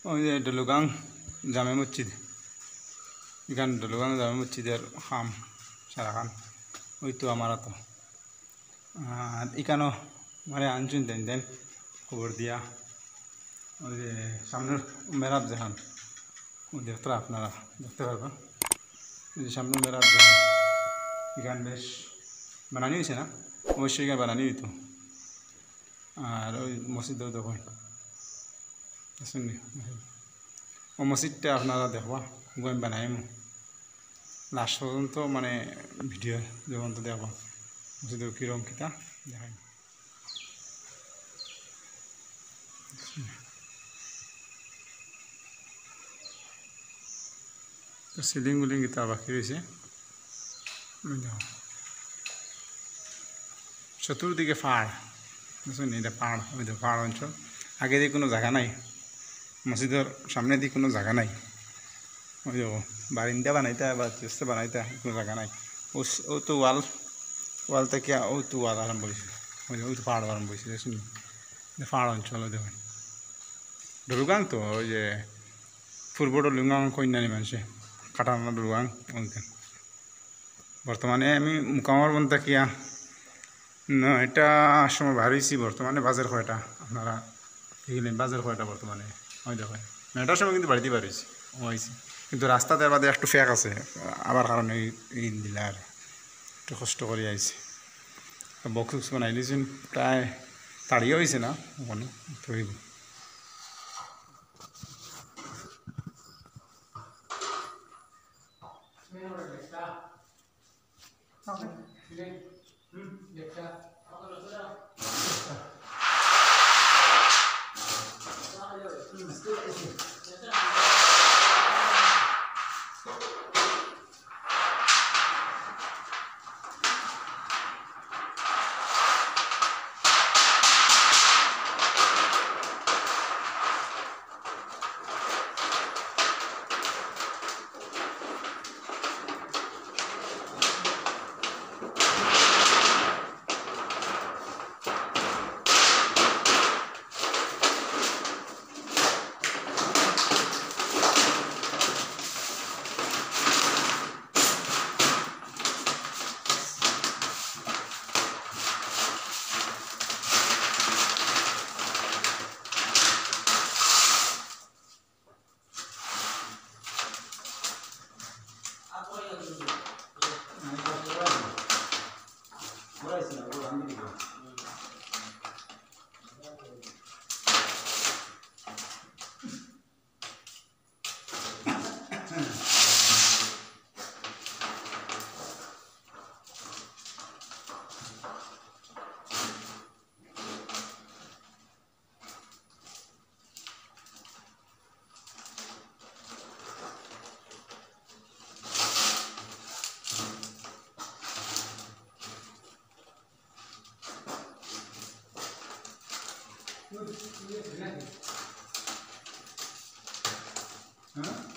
ওই যে ডলুগাং জামে মসজিদ, এখানে ডলুগাং জামে মসজিদের খাম সারা খান ওই তো আমার তো। আর এখানেও মানে আনছুন দেন দেন খবর দিয়া ওই যে সামনের মেরাব জাহান ওই দেখতে আপনারা দেখতে পারবেন, ওই যে সামনের মেরাব জাহান এখান বেশ বানানি হয়েছে না, অবশ্যই এখানে বানানি হইতো। আর ওই মসজিদও দেখুন শুনি ও মসজিদটা আপনারা দেখবা আমি বানাইম লাস্ট পর্যন্ত মানে ভিডিও যখন তো দেখবা মসজিদের কীরকম কিতা দেখাই। তো সিলিং উলিং কিতা বাকি রয়েছে চতুর্দিকে পাহাড় বুঝছেন, এটা পাহাড়, ওই তো পাহাড় অঞ্চল। আগে দিয়ে কোনো জায়গা নাই, মসজিদের সামনে দিয়ে কোনো জায়গা নাই, ওই দেখো বারিন্দা বানাইতা বা চেষ্টা বানাইতা কোনো জায়গা নাই। ও তো ওয়াল থেকে ও তো ওয়াল আরম্ভ হয়েছে, ওই তো পাহাড় আরম্ভ হয়েছে শুনি পাহাড় অঞ্চল। দেখুন ডলুগাং তো ওই যে পূর্ব ডলুগাং কন্যানি মানুষে কাটানা ডলুগাং ওইখান। বর্তমানে আমি মুকামার বন থাকিয়া এটা সময় বাড়িয়েছি। বর্তমানে বাজার কয়টা আপনারা দেখলেন, বাজার কয়টা বর্তমানে ওই দেখেন মেটার সময় কিন্তু বাড়িতে বাড়িয়েছি ও আইছি, কিন্তু রাস্তাতে বাদে একটু ফেক আছে আবার কারণে এই দিলা আর একটু কষ্ট করে আইছি। বক্স বানাই দিয়েছেন প্রায় তাড়িয়ে হয়েছে না ওখানে ধরিব। Huh?